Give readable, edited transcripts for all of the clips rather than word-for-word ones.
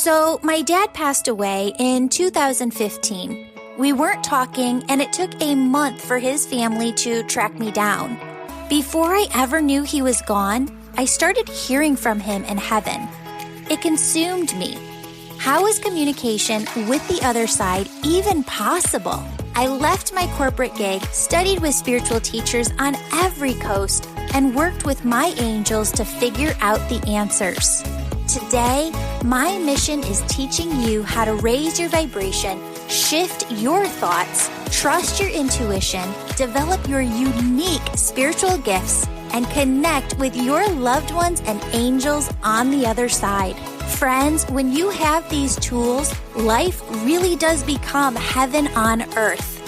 So, my dad passed away in 2015. We weren't talking, and it took a month for his family to track me down. Before I ever knew he was gone, I started hearing from him in heaven. It consumed me. How is communication with the other side even possible? I left my corporate gig, studied with spiritual teachers on every coast, and worked with my angels to figure out the answers. Today, my mission is teaching you how to raise your vibration, shift your thoughts, trust your intuition, develop your unique spiritual gifts, and connect with your loved ones and angels on the other side. Friends, when you have these tools, life really does become heaven on earth.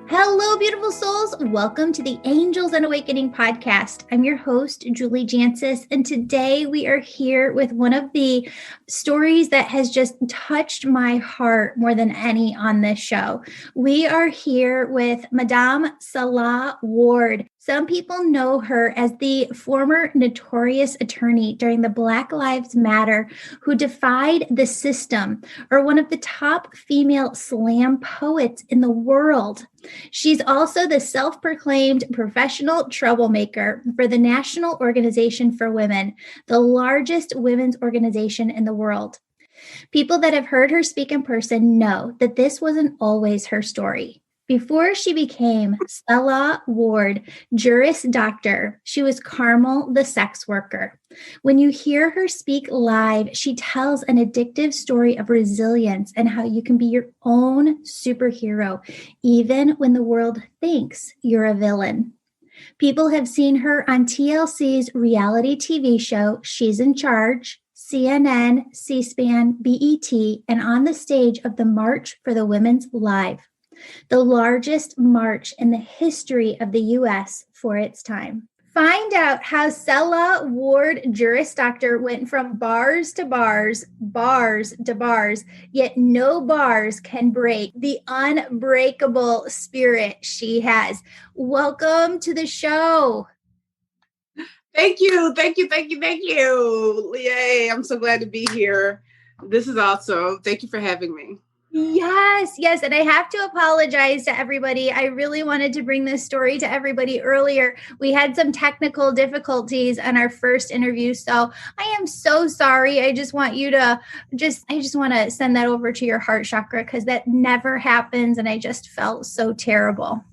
Hello, beautiful souls. Welcome to the Angels and Awakening podcast. I'm your host, Julie Jancius, and today we are here with one of the stories that has just touched my heart more than any on this show. We are here with Madame Salah Ward. Some people know her as the former notorious attorney during the Black Lives Matter who defied the system, or one of the top female slam poets in the world. She's also the self-proclaimed professional troublemaker for the National Organization for Women, the largest women's organization in the world. People that have heard her speak in person know that this wasn't always her story. Before she became Salah Ward, Juris Doctor, she was Carmel the sex worker. When you hear her speak live, she tells an addictive story of resilience and how you can be your own superhero, even when the world thinks you're a villain. People have seen her on TLC's reality TV show, She's in Charge, CNN, C-SPAN, BET, and on the stage of the March for the Women's Live, the largest march in the history of the U.S. for its time. Find out how Salah Ward, Juris Doctor, went from bars to bars, bars to bars, yet no bars can break the unbreakable spirit she has. Welcome to the show. Thank you. Yay, I'm so glad to be here. This is awesome. Thank you for having me. Yes. And I have to apologize to everybody. I really wanted to bring this story to everybody earlier. We had some technical difficulties on our first interview. So I am so sorry. I just want you to I just want to send that over to your heart chakra because that never happens. And I just felt so terrible.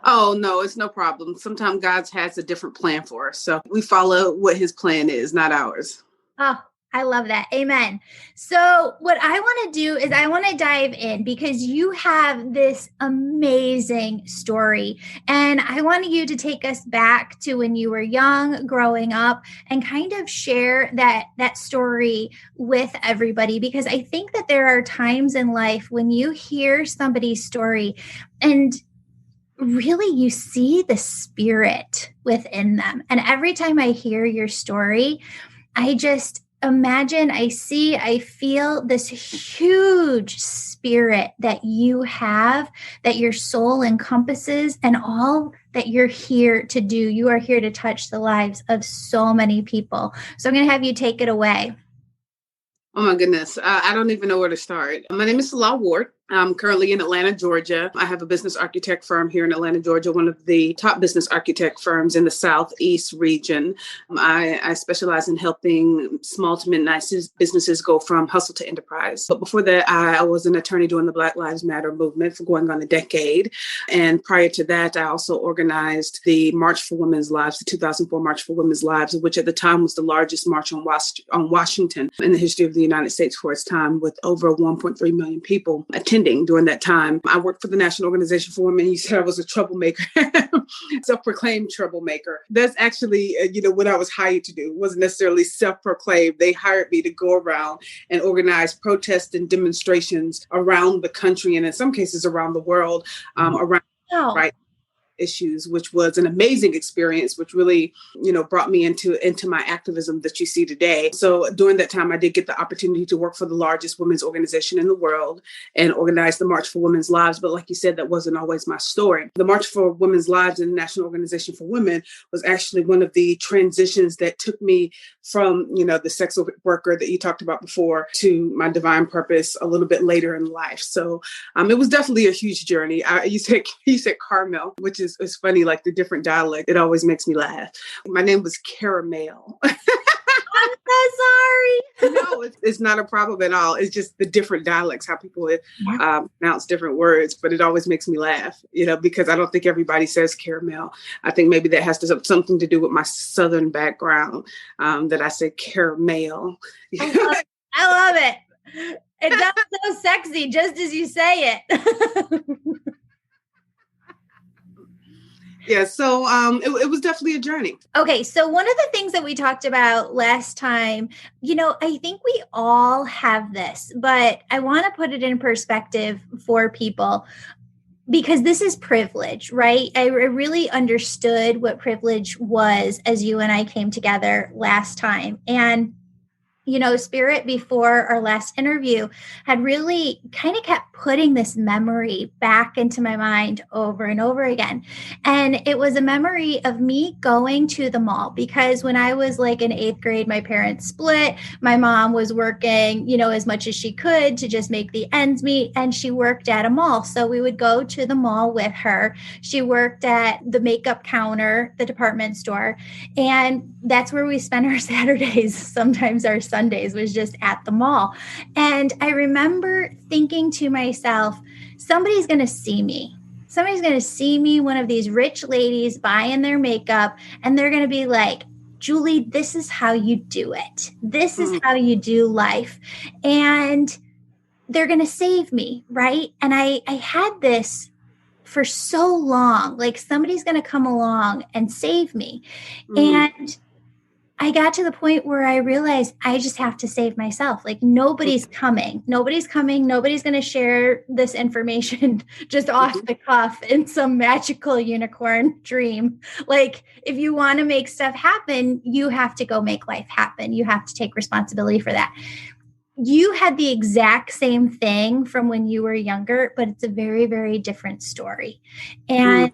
Oh, no, it's no problem. Sometimes God has a different plan for us. So we follow what his plan is, not ours. Oh, I love that. Amen. So what I want to do is I want to dive in because you have this amazing story. And I want you to take us back to when you were young, growing up, and kind of share that story with everybody. Because I think that there are times in life when you hear somebody's story and really you see the spirit within them. And every time I hear your story, I just imagine, I feel this huge spirit that you have, that your soul encompasses, and all that you're here to do. You are here to touch the lives of so many people. So I'm going to have you take it away. Oh, my goodness. I don't even know where to start. My name is Salah Ward. I'm currently in Atlanta, Georgia. I have a business architect firm here in Atlanta, Georgia, one of the top business architect firms in the Southeast region. I specialize in helping small to mid-sized businesses go from hustle to enterprise. But before that, I was an attorney during the Black Lives Matter movement for going on a decade. And prior to that, I also organized the March for Women's Lives, the 2004 March for Women's Lives, which at the time was the largest march on Washington in the history of the United States for its time, with over 1.3 million people attending during that time. I worked for the National Organization for Women. You said I was a troublemaker, self-proclaimed troublemaker. That's actually, what I was hired to do. It wasn't necessarily self-proclaimed. They hired me to go around and organize protests and demonstrations around the country, and in some cases around the world, right. issues, which was an amazing experience, which really, brought me into my activism that you see today. So during that time, I did get the opportunity to work for the largest women's organization in the world and organize the March for Women's Lives. But like you said, that wasn't always my story. The March for Women's Lives and the National Organization for Women was actually one of the transitions that took me from, the sex worker that you talked about before to my divine purpose a little bit later in life. So it was definitely a huge journey. You said Carmel, which is funny, like the different dialect. It always makes me laugh. My name was Caramel. I'm so sorry. No, it's not a problem at all. It's just the different dialects, how people pronounce different words. But it always makes me laugh, because I don't think everybody says caramel. I think maybe that has something to do with my Southern background, that I say caramel. I love it. It sounds so sexy just as you say it. Yeah, so it was definitely a journey. Okay, so one of the things that we talked about last time, I think we all have this, but I want to put it in perspective for people because this is privilege, right? I really understood what privilege was as you and I came together last time. And Spirit, before our last interview, had really kind of kept putting this memory back into my mind over and over again. And it was a memory of me going to the mall because when I was like in 8th grade, my parents split. My mom was working, as much as she could to just make the ends meet. And she worked at a mall. So we would go to the mall with her. She worked at the makeup counter, the department store. And that's where we spent our Saturdays, sometimes our Sundays was just at the mall. And I remember thinking to myself, somebody's going to see me. Somebody's going to see me, one of these rich ladies buying their makeup, and they're going to be like, Julie, this is how you do it. This is how you do life. And they're going to save me, right? And I had this for so long, like somebody's going to come along and save me. And I got to the point where I realized I just have to save myself. Like nobody's coming. Nobody's going to share this information just off the cuff in some magical unicorn dream. Like if you want to make stuff happen, you have to go make life happen. You have to take responsibility for that. You had the exact same thing from when you were younger, but it's a very, very different story. And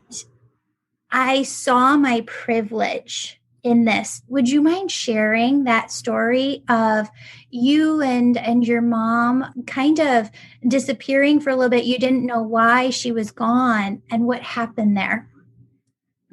I saw my privilege in this. Would you mind sharing that story of you and your mom kind of disappearing for a little bit? You didn't know why she was gone and what happened there.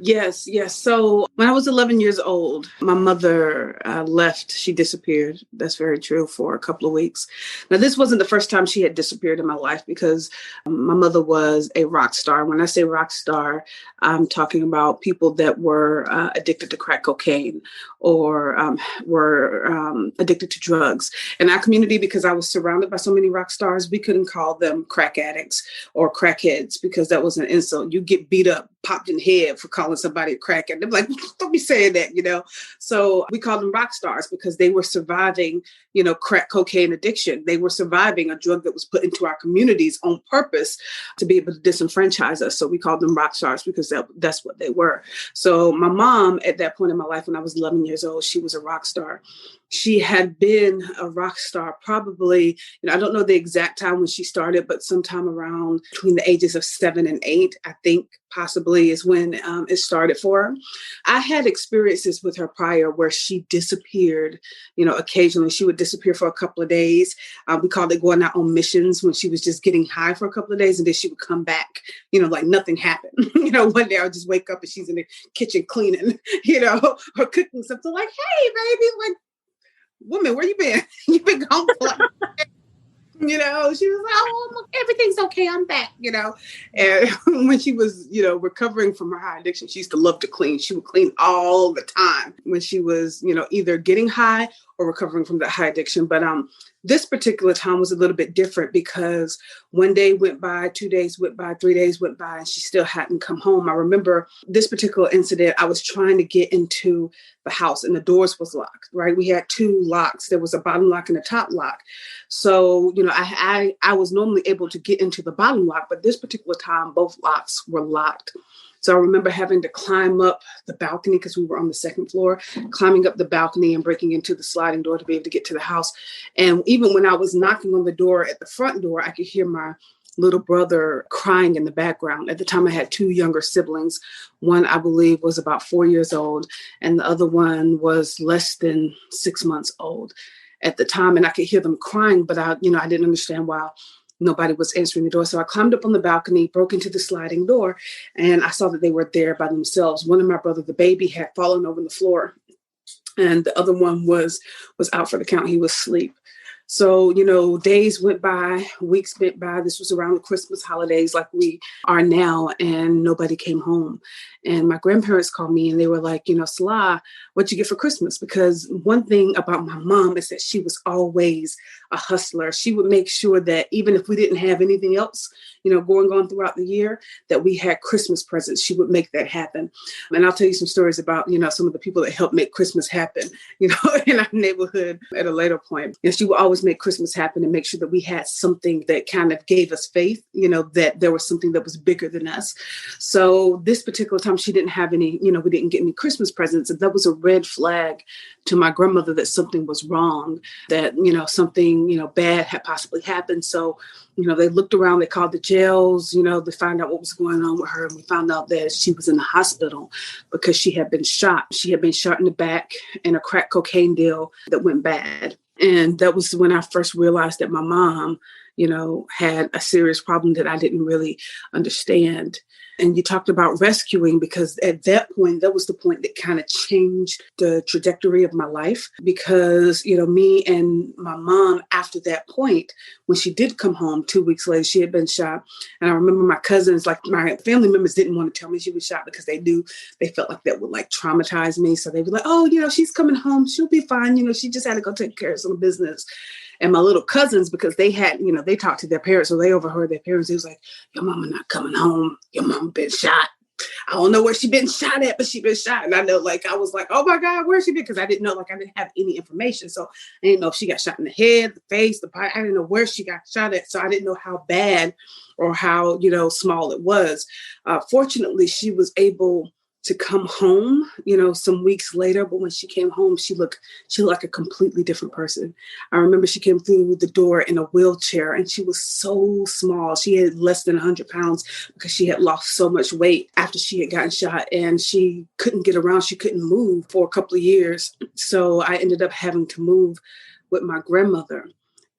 Yes. So when I was 11 years old, my mother left. She disappeared. That's very true, for a couple of weeks. Now, this wasn't the first time she had disappeared in my life because my mother was a rock star. When I say rock star, I'm talking about people that were addicted to crack cocaine or were addicted to drugs. In our community, because I was surrounded by so many rock stars, we couldn't call them crack addicts or crackheads because that was an insult. You get beat up, popped in the head for calling somebody a crackhead. They're like, don't be saying that, So we called them rock stars because they were surviving, crack cocaine addiction. They were surviving a drug that was put into our communities on purpose to be able to disenfranchise us. So we called them rock stars because that's what they were. So my mom, at that point in my life, when I was 11 years old, she was a rock star. She had been a rock star probably, I don't know the exact time when she started, but sometime around between the ages of 7 and 8, I think possibly is when it started for her. I had experiences with her prior where she disappeared, occasionally. She would disappear for a couple of days. We called it going out on missions when she was just getting high for a couple of days and then she would come back, like nothing happened. One day I'll just wake up and she's in the kitchen cleaning, or cooking something like, hey, baby, like, woman, where you been? You've been gone for like, she was like, oh, everything's okay. I'm back, And when she was, recovering from her high addiction, she used to love to clean. She would clean all the time when she was, either getting high or recovering from that high addiction. But this particular time was a little bit different because one day went by, 2 days went by, 3 days went by, and she still hadn't come home. I remember this particular incident. I was trying to get into the house and the doors was locked, right? We had 2 locks. There was a bottom lock and a top lock. So, I was normally able to get into the bottom lock, but this particular time, both locks were locked. So I remember having to climb up the balcony because we were on the second floor, climbing up the balcony and breaking into the sliding door to be able to get to the house. And even when I was knocking on the door at the front door, I could hear my little brother crying in the background. At the time, I had two younger siblings. One, I believe, was about 4 years old, and the other one was less than 6 months old at the time. And I could hear them crying, but I didn't understand why nobody was answering the door. So I climbed up on the balcony, broke into the sliding door, and I saw that they were there by themselves. One of my brother, the baby, had fallen over the floor, and the other one was out for the count. He was asleep. So, days went by, weeks went by. This was around the Christmas holidays like we are now, and nobody came home. And my grandparents called me and they were like, Salah, what'd you get for Christmas? Because one thing about my mom is that she was always a hustler. She would make sure that even if we didn't have anything else, going on throughout the year, that we had Christmas presents. She would make that happen. And I'll tell you some stories about, some of the people that helped make Christmas happen, in our neighborhood at a later point. And she would always make Christmas happen and make sure that we had something that kind of gave us faith, that there was something that was bigger than us. So this particular time, she didn't have any, we didn't get any Christmas presents. And that was a red flag to my grandmother that something was wrong, that, something, bad had possibly happened. So, they looked around, they called the jails, to find out what was going on with her. And we found out that she was in the hospital because she had been shot. She had been shot in the back in a crack cocaine deal that went bad. And that was when I first realized that my mom, had a serious problem that I didn't really understand. And you talked about rescuing, because at that point, that was the point that kind of changed the trajectory of my life. Because, me and my mom, after that point, when she did come home 2 weeks later, she had been shot. And I remember my cousins, like my family members, didn't want to tell me she was shot because they felt like that would traumatize me. So they were like, oh, she's coming home. She'll be fine. She just had to go take care of some business. And my little cousins, because they had, they talked to their parents, so they overheard their parents. They was like, your mama not coming home. Your mama been shot. I don't know where she been shot at, but she been shot. And I know, I was like, oh my God, where's she been? Because I didn't know, I didn't have any information. So I didn't know if she got shot in the head, the face, the body. I didn't know where she got shot at. So I didn't know how bad or how, small it was. Fortunately, she was able to come home, some weeks later. But when she came home, she looked like a completely different person. I remember she came through the door in a wheelchair and she was so small. She had less than 100 pounds because she had lost so much weight after she had gotten shot, and she couldn't get around. She couldn't move for a couple of years. So I ended up having to move with my grandmother.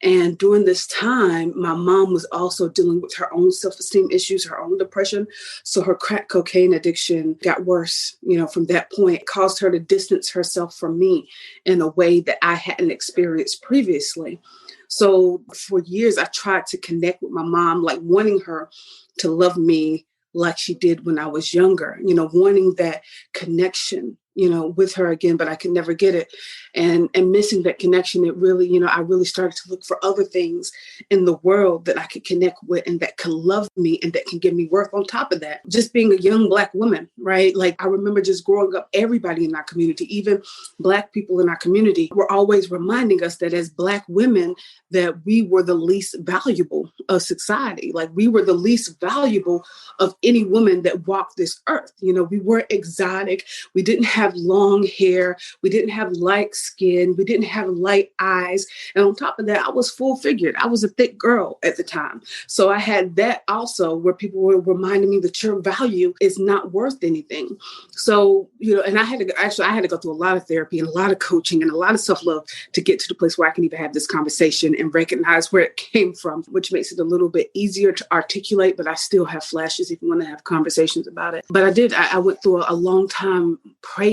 And during this time, my mom was also dealing with her own self-esteem issues, her own depression. So her crack cocaine addiction got worse, from that point. It caused her to distance herself from me in a way that I hadn't experienced previously. So for years, I tried to connect with my mom, wanting her to love me like she did when I was younger, wanting that connection, with her again, but I could never get it. And missing that connection, it really, I really started to look for other things in the world that I could connect with and that can love me and that can give me worth on top of that. Just being a young Black woman, right? I remember just growing up, everybody in our community, even Black people in our community, were always reminding us that as Black women, that we were the least valuable of society. We were the least valuable of any woman that walked this earth. We weren't exotic. We didn't have long hair. We didn't have light skin. We didn't have light eyes. And on top of that, I was full figured. I was a thick girl at the time. So I had that also, where people were reminding me that your value is not worth anything. So, and I had to go through a lot of therapy and a lot of coaching and a lot of self-love to get to the place where I can even have this conversation and recognize where it came from, which makes it a little bit easier to articulate, but I still have flashes if you want to have conversations about it. But I went through a long time praying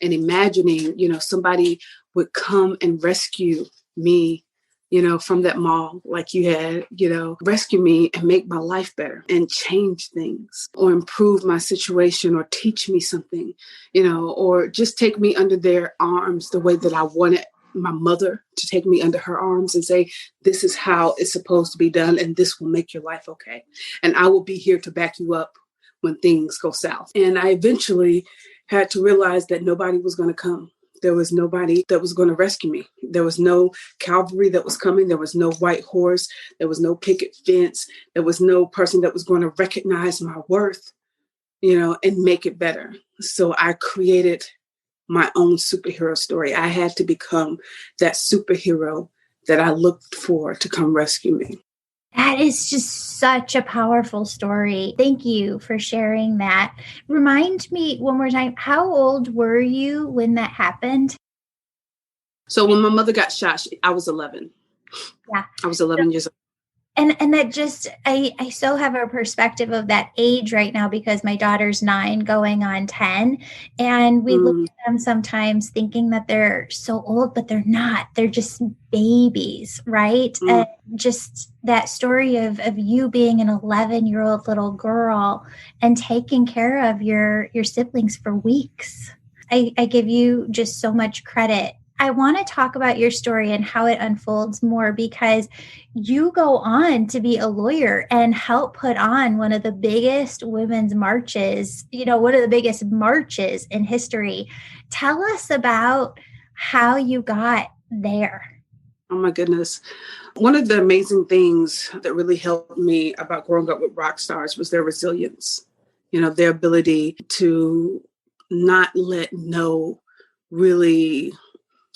and imagining, somebody would come and rescue me, from that mall like you had, rescue me and make my life better and change things or improve my situation or teach me something, or just take me under their arms the way that I wanted my mother to take me under her arms and say, this is how it's supposed to be done. And this will make your life okay. And I will be here to back you up when things go south. And I eventually had to realize that nobody was going to come. There was nobody that was going to rescue me. There was no cavalry that was coming. There was no white horse. There was no picket fence. There was no person that was going to recognize my worth and make it better. So I created my own superhero story. I had to become that superhero that I looked for to come rescue me. That is just such a powerful story. Thank you for sharing that. Remind me one more time, how old were you when that happened? So when my mother got shot, I was 11. Yeah. I was 11 years old. And that just, I so have a perspective of that age right now because my daughter's 9 going on 10. And we look at them sometimes thinking that they're so old, but they're not. They're just babies, right? And just that story of you being an 11-year-old little girl and taking care of your siblings for weeks. I give you just so much credit. I want to talk about your story and how it unfolds more because you go on to be a lawyer and help put on one of the biggest women's marches, one of the biggest marches in history. Tell us about how you got there. Oh my goodness. One of the amazing things that really helped me about growing up with rock stars was their resilience, their ability to not let no really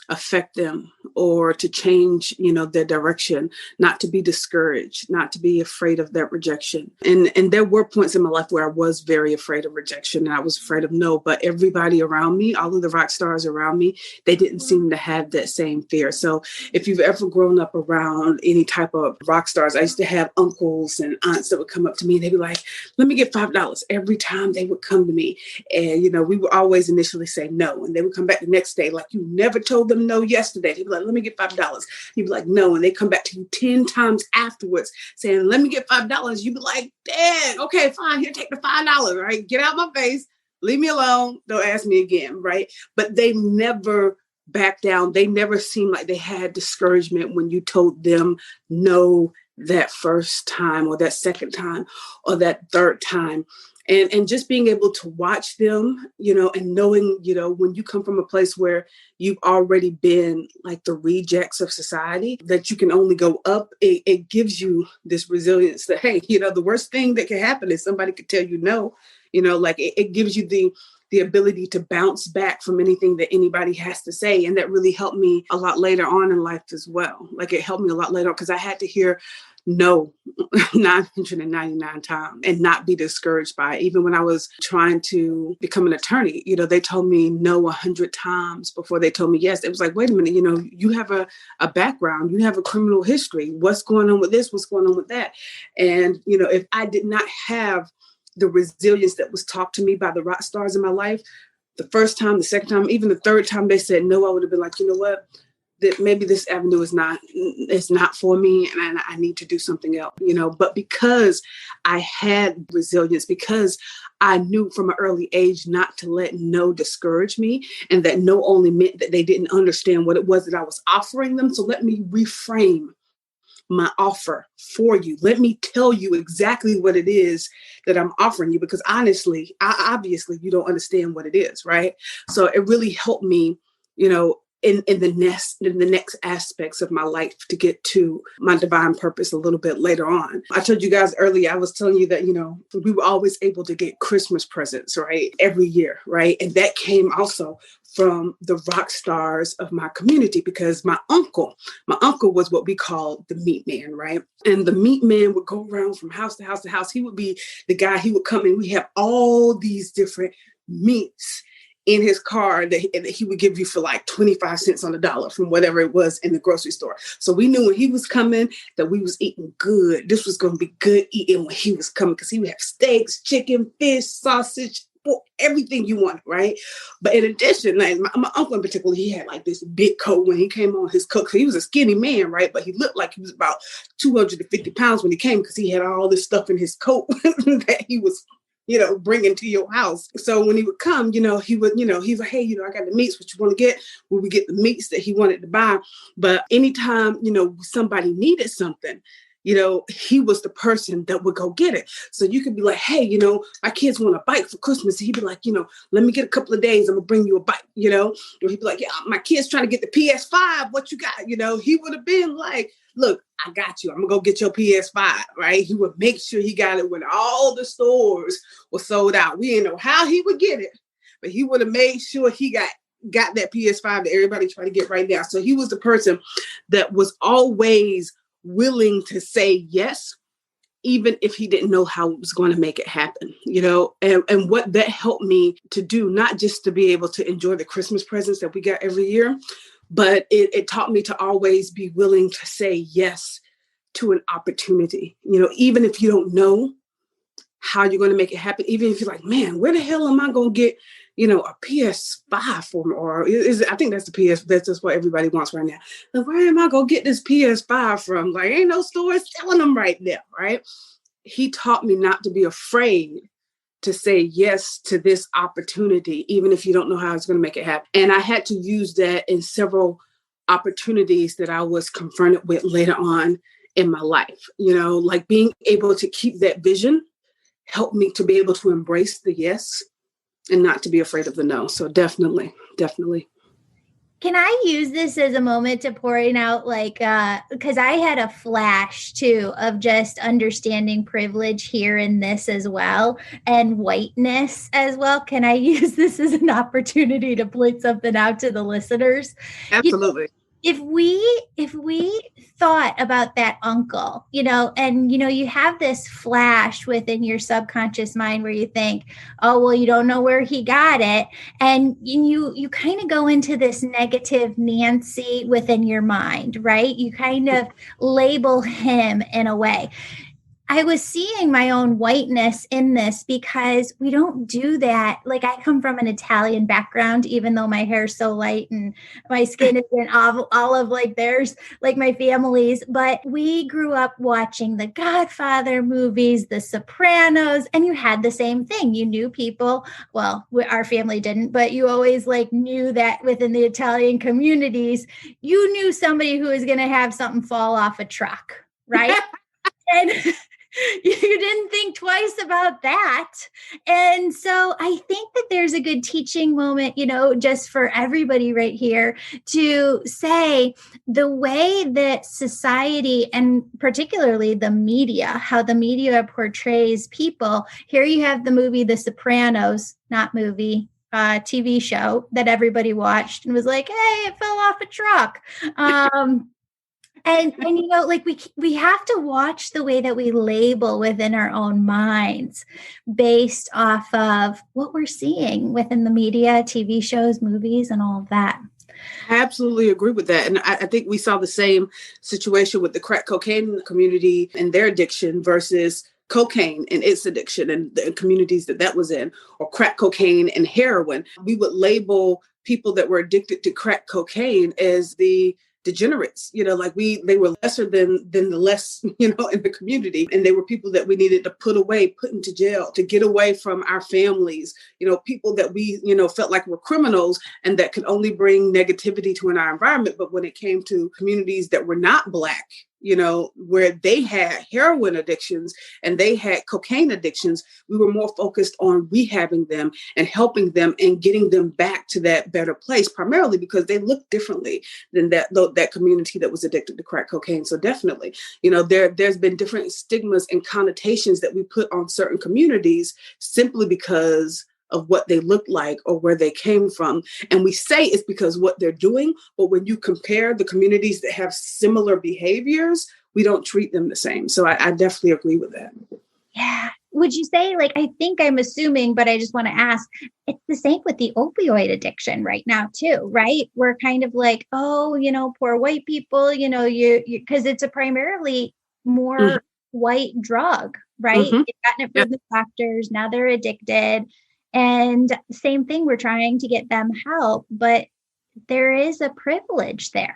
affect them or to change, their direction, not to be discouraged, not to be afraid of that rejection. And there were points in my life where I was very afraid of rejection and I was afraid of no, but everybody around me, all of the rock stars around me, they didn't seem to have that same fear. So if you've ever grown up around any type of rock stars, I used to have uncles and aunts that would come up to me and they'd be like, let me get $5 every time they would come to me. And, we would always initially say no. And they would come back the next day, like, you never told them no yesterday. He'd be like, let me get $5. You'd be like, no. And they come back to you 10 times afterwards saying, let me get $5. You'd be like, Dad, okay, fine. Here, take the $5, right? Get out my face. Leave me alone. Don't ask me again, right? But they never back down. They never seemed like they had discouragement when you told them no that first time or that second time or that third time. And just being able to watch them, and knowing, when you come from a place where you've already been like the rejects of society, that you can only go up, it gives you this resilience that, hey, the worst thing that can happen is somebody could tell you no, it gives you the ability to bounce back from anything that anybody has to say. And that really helped me a lot later on in life as well. Like it helped me a lot later because I had to hear no 999 times and not be discouraged by it. Even when I was trying to become an attorney, they told me no 100 times before they told me yes. It was like, wait a minute, you have a background, you have a criminal history. What's going on with this? What's going on with that? And, if I did not have the resilience that was taught to me by the rock stars in my life, the first time, the second time, even the third time they said no, I would have been like, you know what? That maybe this avenue is not for me and I need to do something else, but because I had resilience, because I knew from an early age not to let no discourage me, and that no only meant that they didn't understand what it was that I was offering them. So let me reframe my offer for you. Let me tell you exactly what it is that I'm offering you, because honestly, obviously you don't understand what it is, right? So it really helped me, in the next aspects of my life to get to my divine purpose a little bit later on. I told you guys earlier, I was telling you that, we were always able to get Christmas presents, right? Every year, right? And that came also from the rock stars of my community, because my uncle was what we call the meat man, right? And the meat man would go around from house to house to house. He would be the guy, he would come in, we have all these different meats in his car that he would give you for like 25 cents on the dollar from whatever it was in the grocery store. So we knew when he was coming that we was eating good. This was going to be good eating when he was coming, because he would have steaks, chicken, fish, sausage, everything you want, right? But in addition, like my uncle in particular, he had like this big coat when he came on his coat. He was a skinny man, right? But he looked like he was about 250 pounds when he came, because he had all this stuff in his coat that he was bringing to your house. So when he would come, he would, he's like, hey, I got the meats, what you want to get? We would get the meats that he wanted to buy. But anytime, somebody needed something, he was the person that would go get it. So you could be like, hey, my kids want a bike for Christmas. He'd be like, let me get a couple of days. I'm gonna bring you a bike, Or he'd be like, yeah, my kids trying to get the PS5. What you got? He would have been like look, I got you. I'm going to go get your PS5, right? He would make sure he got it when all the stores were sold out. We didn't know how he would get it, but he would have made sure he got that PS5 that everybody trying to get right now. So he was the person that was always willing to say yes, even if he didn't know how it was going to make it happen, and what that helped me to do, not just to be able to enjoy the Christmas presents that we got every year, but it taught me to always be willing to say yes to an opportunity, even if you don't know how you're going to make it happen, even if you're like, man, where the hell am I going to get, a PS5 for me? Or I think that's that's just what everybody wants right now. Like, where am I going to get this PS5 from? Like, ain't no stores selling them right now, right? He taught me not to be afraid to say yes to this opportunity, even if you don't know how it's going to make it happen. And I had to use that in several opportunities that I was confronted with later on in my life, like being able to keep that vision helped me to be able to embrace the yes and not to be afraid of the no. So definitely. Can I use this as a moment to point out, because I had a flash too of just understanding privilege here in this as well, and whiteness as well. Can I use this as an opportunity to point something out to the listeners? Absolutely. If we thought about that uncle, and, you have this flash within your subconscious mind where you think, oh, well, you don't know where he got it. And you kind of go into this negative Nancy within your mind, right? You kind of label him in a way. I was seeing my own whiteness in this because we don't do that. Like, I come from an Italian background, even though my hair is so light and my skin isn't olive like theirs, like my family's. But we grew up watching the Godfather movies, the Sopranos, and you had the same thing. You knew people. Well, our family didn't, but you always knew that within the Italian communities, you knew somebody who was going to have something fall off a truck, right? And you didn't think twice about that. And so I think that there's a good teaching moment, just for everybody right here to say the way that society, and particularly the media, how the media portrays people. Here you have the movie The Sopranos, not movie, TV show that everybody watched and was like, hey, it fell off a truck. And we have to watch the way that we label within our own minds based off of what we're seeing within the media, TV shows, movies, and all of that. I absolutely agree with that. And I think we saw the same situation with the crack cocaine community and their addiction versus cocaine and its addiction and the communities that was in, or crack cocaine and heroin. We would label people that were addicted to crack cocaine as the degenerates, they were lesser than the less, in the community. And they were people that we needed to put into jail, to get away from our families, people that we, felt like were criminals and that could only bring negativity to our environment. But when it came to communities that were not Black, where they had heroin addictions and they had cocaine addictions, we were more focused on rehabbing them and helping them and getting them back to that better place, primarily because they look differently than that community that was addicted to crack cocaine. So definitely, there's been different stigmas and connotations that we put on certain communities simply because of what they look like or where they came from. And we say it's because what they're doing, but when you compare the communities that have similar behaviors, we don't treat them the same. So I definitely agree with that. Yeah. Would you say, I think I'm assuming, but I just want to ask, it's the same with the opioid addiction right now too, right? We're kind of like, oh, poor white people, you because it's a primarily more white drug, right? Mm-hmm. They've gotten it from the doctors. Now they're addicted. And same thing, we're trying to get them help, but there is a privilege there.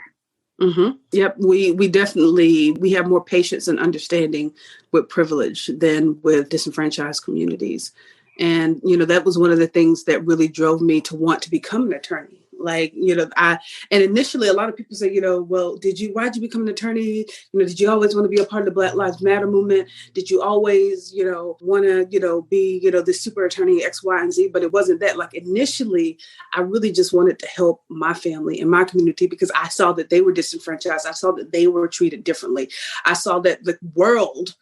Mm-hmm. Yep. We have more patience and understanding with privilege than with disenfranchised communities. And, that was one of the things that really drove me to want to become an attorney. Like, and initially a lot of people say, well, why'd you become an attorney? Did you always want to be a part of the Black Lives Matter movement? Did you always, want to, be, this super attorney X, Y, and Z? But it wasn't that. Like initially, I really just wanted to help my family and my community because I saw that they were disenfranchised. I saw that they were treated differently. I saw that the world,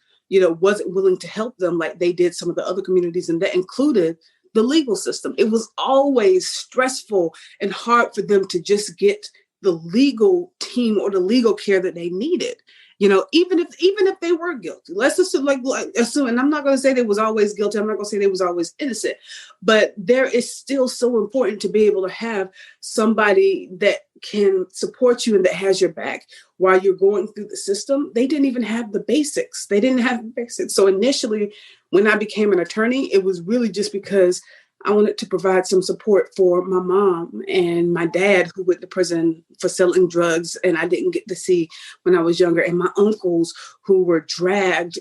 wasn't willing to help them like they did some of the other communities. And that included the legal system. It was always stressful and hard for them to just get the legal team or the legal care that they needed. Even if they were guilty, let's assume, and I'm not going to say they was always guilty. I'm not going to say they was always innocent, but there is still so important to be able to have somebody that can support you and that has your back while you're going through the system. They didn't even have the basics. So initially, when I became an attorney, it was really just because I wanted to provide some support for my mom and my dad who went to prison for selling drugs and I didn't get to see when I was younger, and my uncles who were dragged,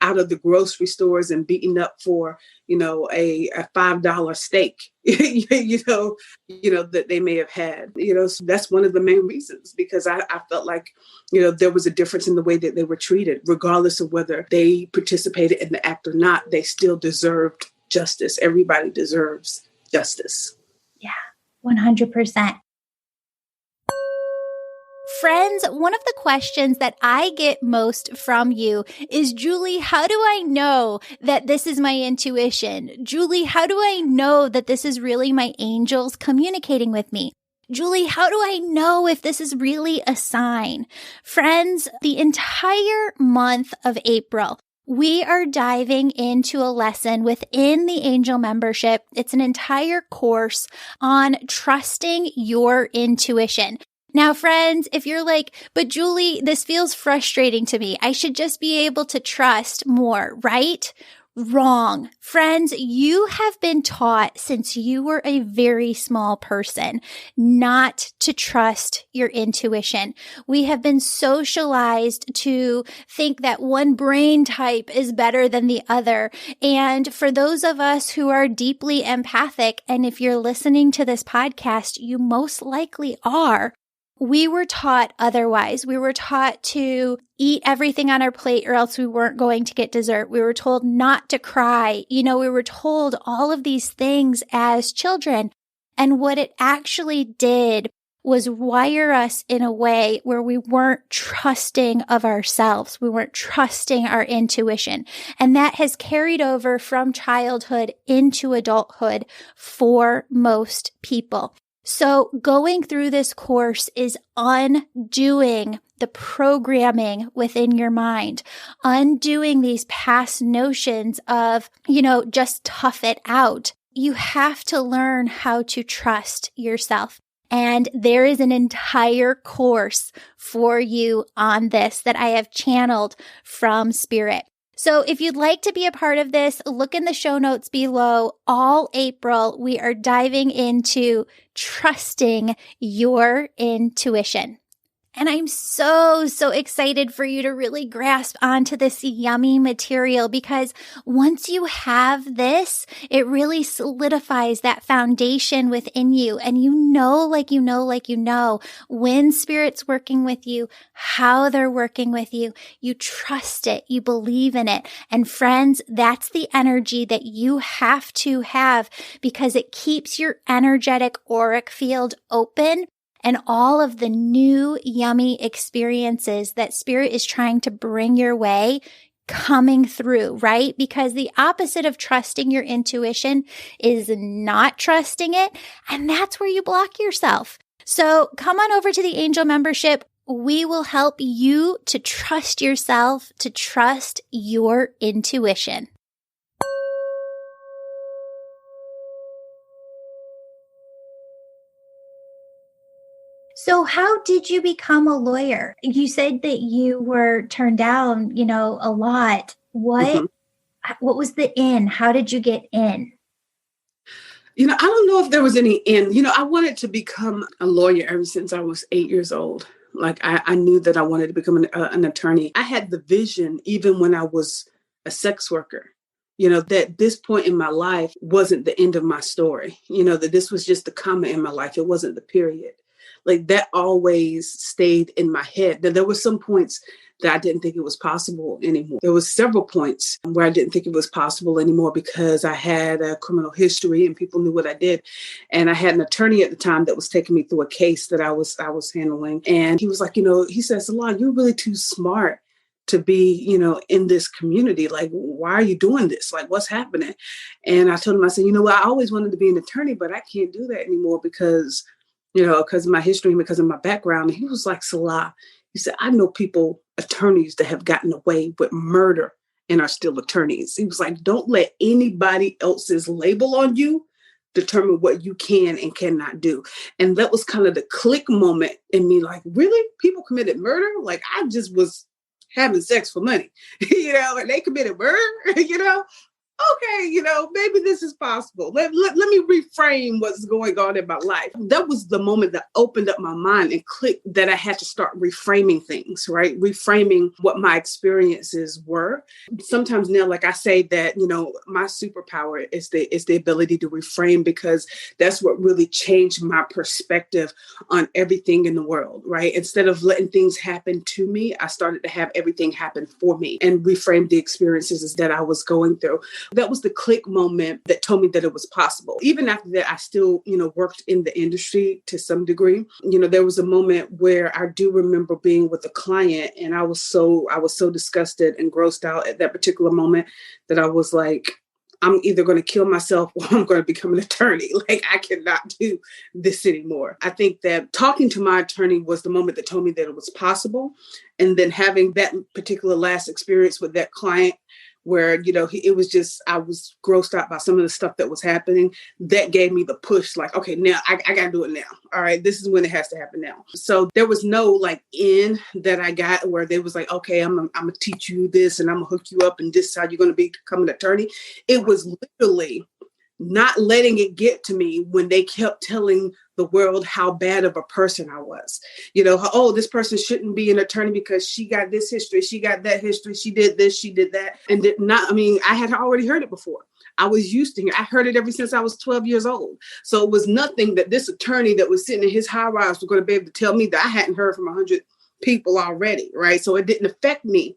out of the grocery stores and beaten up for, a $5 steak, that they may have had, so that's one of the main reasons, because I felt like, there was a difference in the way that they were treated, regardless of whether they participated in the act or not. They still deserved justice. Everybody deserves justice. Yeah, 100%. Friends, one of the questions that I get most from you is, Julie, how do I know that this is my intuition? Julie, how do I know that this is really my angels communicating with me? Julie, how do I know if this is really a sign? Friends, the entire month of April, we are diving into a lesson within the Angel membership. It's an entire course on trusting your intuition. Now, friends, if you're like, but Julie, this feels frustrating to me. I should just be able to trust more, right? Wrong. Friends, you have been taught since you were a very small person not to trust your intuition. We have been socialized to think that one brain type is better than the other. And for those of us who are deeply empathic, and if you're listening to this podcast, you most likely are, we were taught otherwise. We were taught to eat everything on our plate or else we weren't going to get dessert. We were told not to cry. We were told all of these things as children. And what it actually did was wire us in a way where we weren't trusting of ourselves. We weren't trusting our intuition. And that has carried over from childhood into adulthood for most people. So going through this course is undoing the programming within your mind, undoing these past notions of, just tough it out. You have to learn how to trust yourself. And there is an entire course for you on this that I have channeled from Spirit. So if you'd like to be a part of this, look in the show notes below. All April, we are diving into trusting your intuition. And I'm so excited for you to really grasp onto this yummy material, because once you have this, it really solidifies that foundation within you. And you know when Spirit's working with you, how they're working with you. You trust it. You believe in it. And friends, that's the energy that you have to have, because it keeps your energetic auric field open and all of the new yummy experiences that Spirit is trying to bring your way coming through, right? Because the opposite of trusting your intuition is not trusting it. And that's where you block yourself. So come on over to the Angel membership. We will help you to trust yourself, to trust your intuition. So how did you become a lawyer? You said that you were turned down, a lot. What was the in? How did you get in? I don't know if there was any in. I wanted to become a lawyer ever since I was 8 years old. Like I knew that I wanted to become an attorney. I had the vision even when I was a sex worker. that this point in my life wasn't the end of my story, that this was just the comma in my life. It wasn't the period. Like that always stayed in my head. That there were some points that I didn't think it was possible anymore. There was several points where I didn't think it was possible anymore because I had a criminal history and people knew what I did. And I had an attorney at the time that was taking me through a case that I was handling. And he was like, he says, Salah, you're really too smart to be, in this community. Like, why are you doing this? Like, what's happening? And I told him, I said, I always wanted to be an attorney, but I can't do that anymore because of my history and because of my background. And he was like, Salah, he said, I know attorneys that have gotten away with murder and are still attorneys. He was like, don't let anybody else's label on you determine what you can and cannot do. And that was kind of the click moment in me, like, really? People committed murder? Like, I just was having sex for money, and they committed murder, okay, maybe this is possible. Let me reframe what's going on in my life. That was the moment that opened up my mind and clicked that I had to start reframing things, right? Reframing what my experiences were. Sometimes now, like I say that, my superpower is the ability to reframe, because that's what really changed my perspective on everything in the world, right? Instead of letting things happen to me, I started to have everything happen for me and reframe the experiences that I was going through. That was the click moment that told me that it was possible. Even after that, I still, worked in the industry to some degree. There was a moment where I do remember being with a client, and I was so disgusted and grossed out at that particular moment that I was like, I'm either going to kill myself or I'm going to become an attorney. Like, I cannot do this anymore. I think that talking to my attorney was the moment that told me that it was possible. And then having that particular last experience with that client where, it was just, I was grossed out by some of the stuff that was happening. That gave me the push, like, okay, now I got to do it now. All right, this is when it has to happen now. So there was no in that I got where they was like, okay, I'm going to teach you this and I'm going to hook you up and this is how you're going to become an attorney. It was literally not letting it get to me when they kept telling the world how bad of a person I was. This person shouldn't be an attorney because she got this history, she got that history, she did this, she did that. And I had already heard it before. I was used to it. I heard it ever since I was 12 years old. So it was nothing that this attorney that was sitting in his high rise was going to be able to tell me that I hadn't heard from 100 people already, right? So it didn't affect me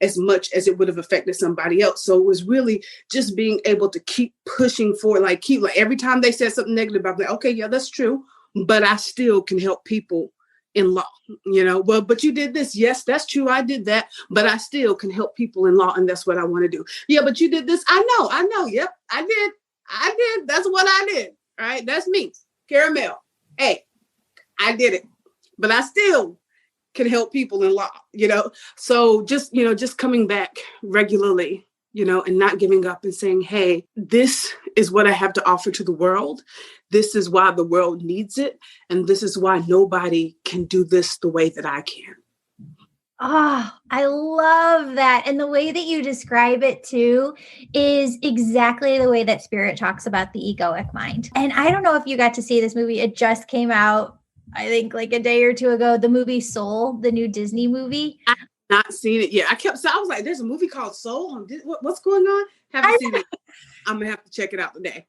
as much as it would have affected somebody else. So it was really just being able to keep pushing forward, like every time they said something negative, I'm like, okay, yeah, that's true, but I still can help people in law, well, but you did this. Yes, that's true. I did that, but I still can help people in law. And that's what I want to do. Yeah, but you did this. I know. Yep, I did. That's what I did. All right. That's me, Caramel. Hey, I did it, but I still can help people in law, So just coming back regularly, and not giving up and saying, hey, this is what I have to offer to the world. This is why the world needs it. And this is why nobody can do this the way that I can. Oh, I love that. And the way that you describe it too is exactly the way that Spirit talks about the egoic mind. And I don't know if you got to see this movie. It just came out, I think like a day or two ago, the movie Soul, the new Disney movie. I've not seen it yet. I was like, there's a movie called Soul. What's going on? Haven't seen it. I'm going to have to check it out today.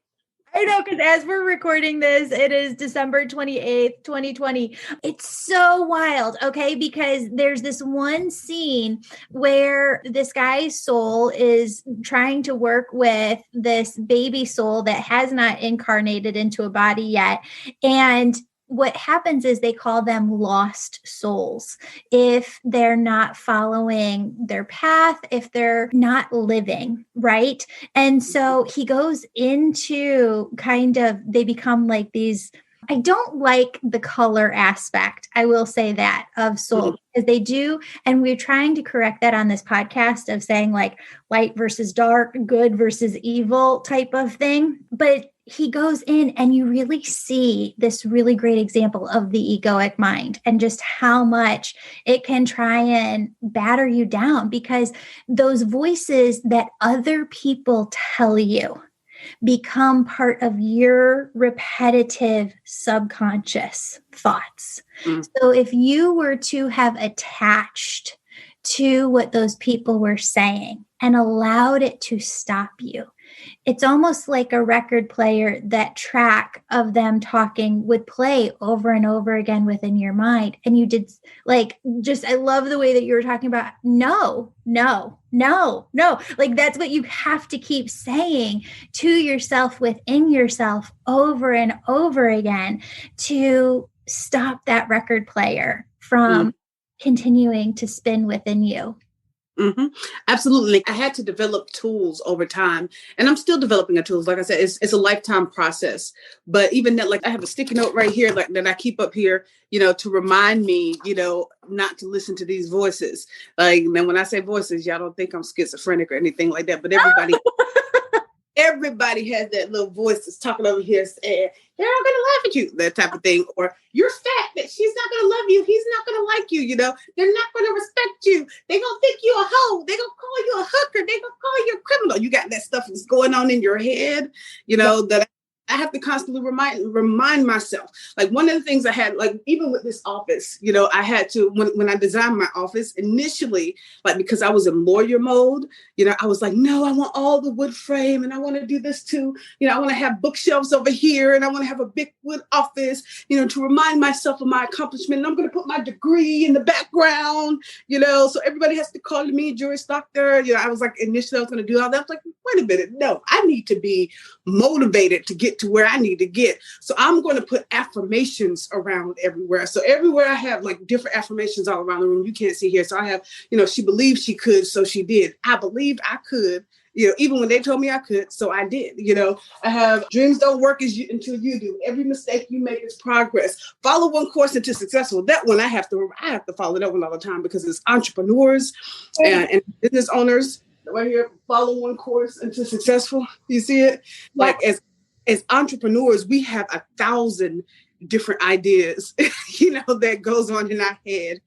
I know, because as we're recording this, it is December 28th, 2020. It's so wild, okay? Because there's this one scene where this guy's soul is trying to work with this baby soul that has not incarnated into a body yet. And what happens is they call them lost souls if they're not following their path, if they're not living, right? And so he goes into they become like these. I don't like the color aspect, I will say that, of soul, because they do. And we're trying to correct that on this podcast of saying like light versus dark, good versus evil type of thing. But he goes in and you really see this really great example of the egoic mind and just how much it can try and batter you down, because those voices that other people tell you become part of your repetitive subconscious thoughts. So if you were to have attached to what those people were saying and allowed it to stop you. It's almost like a record player. That track of them talking would play over and over again within your mind. And you did I love the way that you were talking about, no, no, no, no. Like that's what you have to keep saying to yourself within yourself over and over again to stop that record player from continuing to spin within you. Mm-hmm. Absolutely. I had to develop tools over time, and I'm still developing the tools. Like I said, it's a lifetime process. But even that, like I have a sticky note right here, like that I keep up here, to remind me, not to listen to these voices. Like, and then when I say voices, y'all don't think I'm schizophrenic or anything like that. But everybody has that little voice that's talking over here saying, they're not going to laugh at you, that type of thing. Or you're fat, that she's not going to love you. He's not going to like you. They're not going to respect you. They're going to think you a hoe. They're going to call you a hooker. They're going to call you a criminal. You got that stuff that's going on in your head, that I have to constantly remind myself. Like one of the things I had, like even with this office, I had to, when I designed my office initially, like because I was in lawyer mode, I was like, no, I want all the wood frame and I want to do this too. I want to have bookshelves over here and I want to have a big wood office, to remind myself of my accomplishment. And I'm going to put my degree in the background, so everybody has to call me Juris Doctor. I was like, initially I was going to do all that. I was like, wait a minute. No, I need to be motivated to get to where I need to get. So I'm going to put affirmations around everywhere. So everywhere I have like different affirmations all around the room. You can't see here. So I have, she believed she could. So she did. I believed I could, even when they told me I could. So I did, I have dreams don't work until you do. Every mistake you make is progress. Follow one course into successful. That one I have to follow that one all the time because it's entrepreneurs and business owners. Right here, follow one course into successful. You see it? Like as entrepreneurs, we have 1,000 different ideas, that goes on in our head,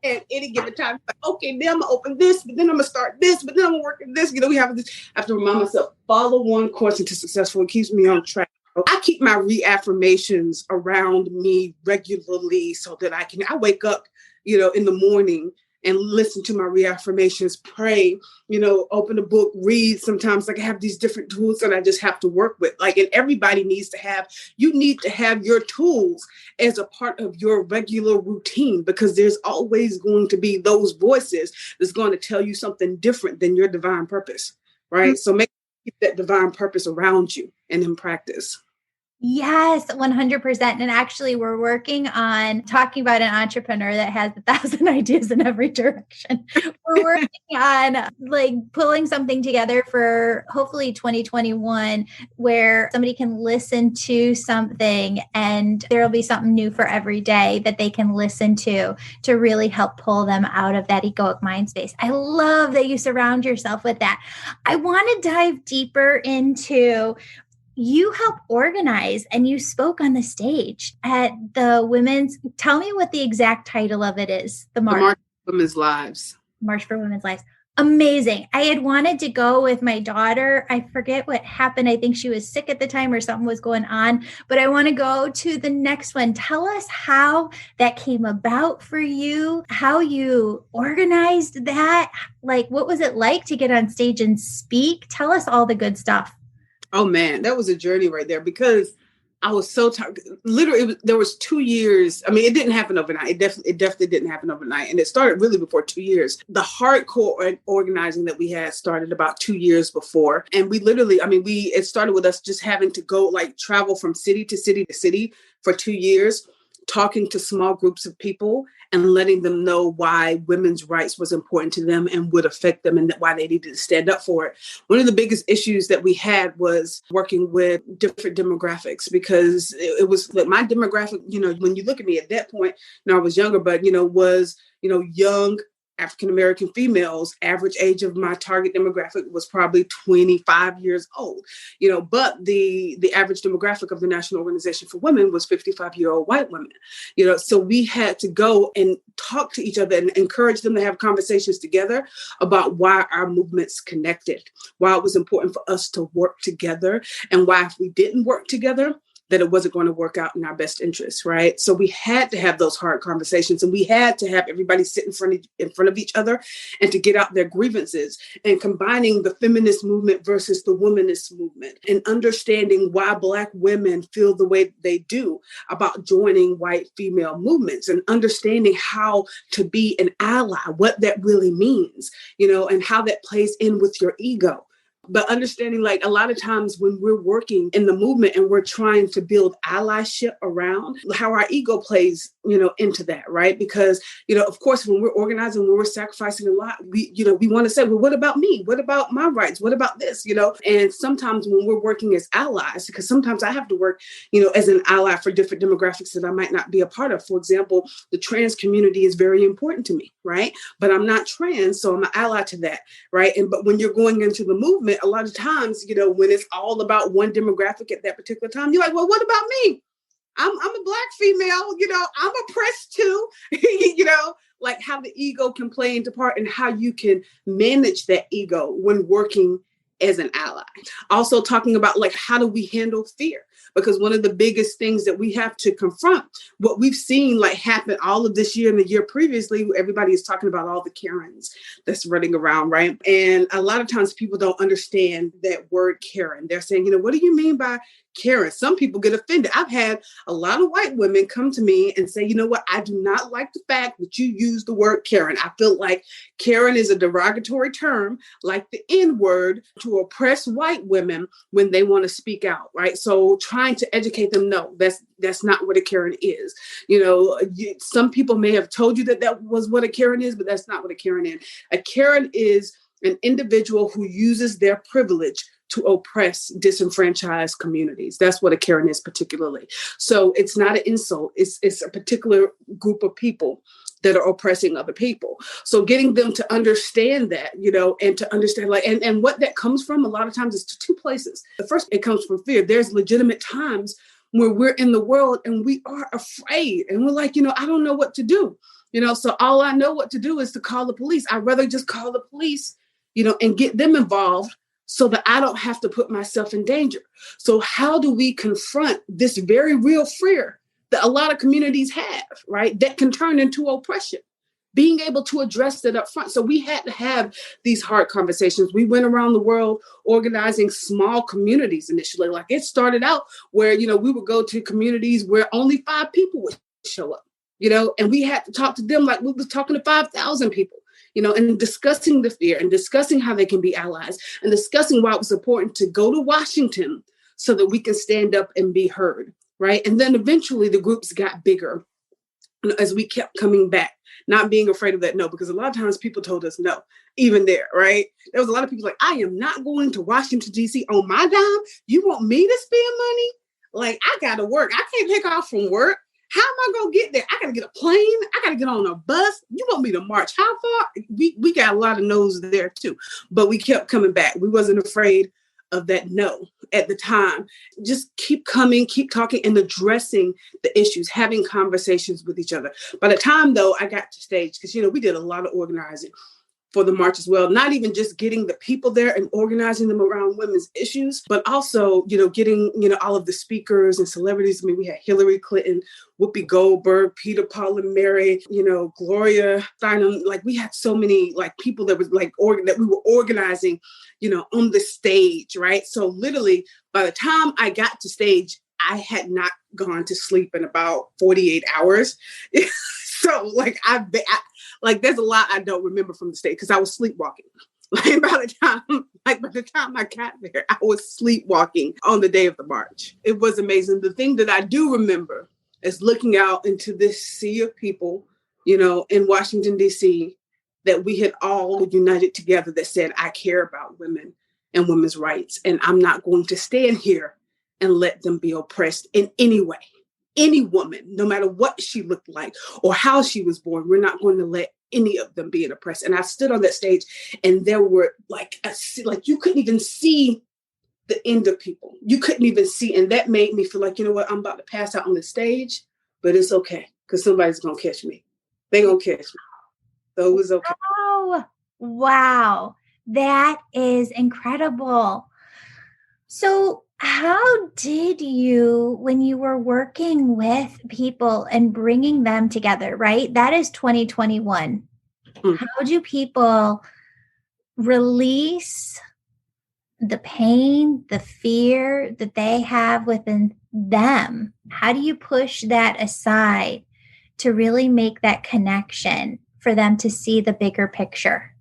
at any given time. Like, okay, then I'm gonna open this, but then I'm gonna start this, but then I'm gonna work at this. We have this. I have to remind myself, follow one course into successful. It keeps me on track. I keep my reaffirmations around me regularly so that I wake up, in the morning and listen to my reaffirmations, pray, open a book, read. Sometimes like I have these different tools that I just have to work with. Like, and everybody you need to have your tools as a part of your regular routine because there's always going to be those voices that's going to tell you something different than your divine purpose, right? Mm-hmm. So make sure you keep that divine purpose around you and in practice. Yes, 100%. And actually, we're working on talking about an entrepreneur that has 1,000 ideas in every direction. We're working on like pulling something together for hopefully 2021 where somebody can listen to something and there'll be something new for every day that they can listen to really help pull them out of that egoic mind space. I love that you surround yourself with that. I want to dive deeper into you help organize and you spoke on the stage at the tell me what the exact title of it is. The March for Women's Lives. March for Women's Lives. Amazing. I had wanted to go with my daughter. I forget what happened. I think she was sick at the time or something was going on, but I want to go to the next one. Tell us how that came about for you, how you organized that. Like, what was it like to get on stage and speak? Tell us all the good stuff. Oh man, that was a journey right there because I was so tired. Literally, there was 2 years. I mean, it didn't happen overnight. It definitely didn't happen overnight. And it started really before 2 years. The hardcore organizing that we had started about 2 years before. And we literally, it started with us just having to go travel from city to city to city for 2 years, talking to small groups of people and letting them know why women's rights was important to them and would affect them and why they needed to stand up for it. One of the biggest issues that we had was working with different demographics because it was like my demographic, when you look at me at that point, I was younger, but, was, young African-American females. Average age of my target demographic was probably 25 years old, but the average demographic of the National Organization for Women was 55-year-old white women, so we had to go and talk to each other and encourage them to have conversations together about why our movements connected, why it was important for us to work together, and why if we didn't work together, that it wasn't going to work out in our best interest, right? So we had to have those hard conversations, and we had to have everybody sit in front of each other and to get out their grievances, and combining the feminist movement versus the womanist movement, and understanding why Black women feel the way they do about joining white female movements, and understanding how to be an ally, what that really means, and how that plays in with your ego. But understanding, like, a lot of times when we're working in the movement and we're trying to build allyship around, how our ego plays, into that, right? Because, of course, when we're organizing, when we're sacrificing a lot, we want to say, well, what about me? What about my rights? What about this? And sometimes when we're working as allies, because sometimes I have to work, as an ally for different demographics that I might not be a part of. For example, the trans community is very important to me, right? But I'm not trans, so I'm an ally to that, right? But when you're going into the movement, a lot of times, when it's all about one demographic at that particular time, you're like, well, what about me? I'm a Black female, I'm oppressed too, like how the ego can play into part and how you can manage that ego when working as an ally. Also talking about, like, how do we handle fear? Because one of the biggest things that we have to confront, what we've seen like happen all of this year and the year previously, everybody is talking about all the Karens that's running around, right? And a lot of times people don't understand that word Karen. They're saying, what do you mean by Karen? Some people get offended. I've had a lot of white women come to me and say, I do not like the fact that you use the word Karen. I feel like Karen is a derogatory term, like the N word, to oppress white women when they want to speak out, right? So trying to educate them, no, that's not what a Karen is. Some people may have told you that was what a Karen is, but that's not what a Karen is. A Karen is an individual who uses their privilege to oppress disenfranchised communities. That's what a Karen is particularly. So it's not an insult. It's a particular group of people that are oppressing other people. So getting them to understand that, and to understand, like, and what that comes from a lot of times is two places. The first, it comes from fear. There's legitimate times where we're in the world and we are afraid and we're like, I don't know what to do. So all I know what to do is to call the police. I'd rather just call the police, and get them involved so that I don't have to put myself in danger. So how do we confront this very real fear that a lot of communities have, right? That can turn into oppression, being able to address that up front. So we had to have these hard conversations. We went around the world organizing small communities initially. Like, it started out where, we would go to communities where only 5 people would show up, and we had to talk to them like we was talking to 5,000 people. And discussing the fear and discussing how they can be allies and discussing why it was important to go to Washington so that we can stand up and be heard, right? And then eventually the groups got bigger as we kept coming back, not being afraid of that no, because a lot of times people told us no, even there, right? There was a lot of people like, I am not going to Washington, D.C. on my dime. You want me to spend money? Like, I got to work. I can't take off from work. How am I going to get there? I got to get a plane. I got to get on a bus. You want me to march? How far? We got a lot of no's there too, but we kept coming back. We wasn't afraid of that no at the time. Just keep coming, keep talking and addressing the issues, having conversations with each other. By the time though, I got to stage, because, we did a lot of organizing for the march as well, not even just getting the people there and organizing them around women's issues, but also, getting, all of the speakers and celebrities. I mean, we had Hillary Clinton, Whoopi Goldberg, Peter, Paul and Mary, Gloria Steinem. Like, we had so many like people that was like, that we were organizing, on the stage, right? So literally by the time I got to stage, I had not gone to sleep in about 48 hours. So like, there's a lot I don't remember from the stage because I was sleepwalking. By the time I got there, I was sleepwalking on the day of the march. It was amazing. The thing that I do remember is looking out into this sea of people, in Washington, D.C., that we had all united together that said, I care about women and women's rights, and I'm not going to stand here and let them be oppressed in any way. Any woman, no matter what she looked like or how she was born, we're not going to let any of them be oppressed. And I stood on that stage and there were like you couldn't even see the end of people. You couldn't even see. And that made me feel like, I'm about to pass out on the stage, but it's okay because somebody's going to catch me. They're going to catch me. So it was okay. Oh, wow. That is incredible. So How did you, when you were working with people and bringing them together, right? That is 2021. How do people release the pain, the fear that they have within them? How do you push that aside to really make that connection for them to see the bigger picture?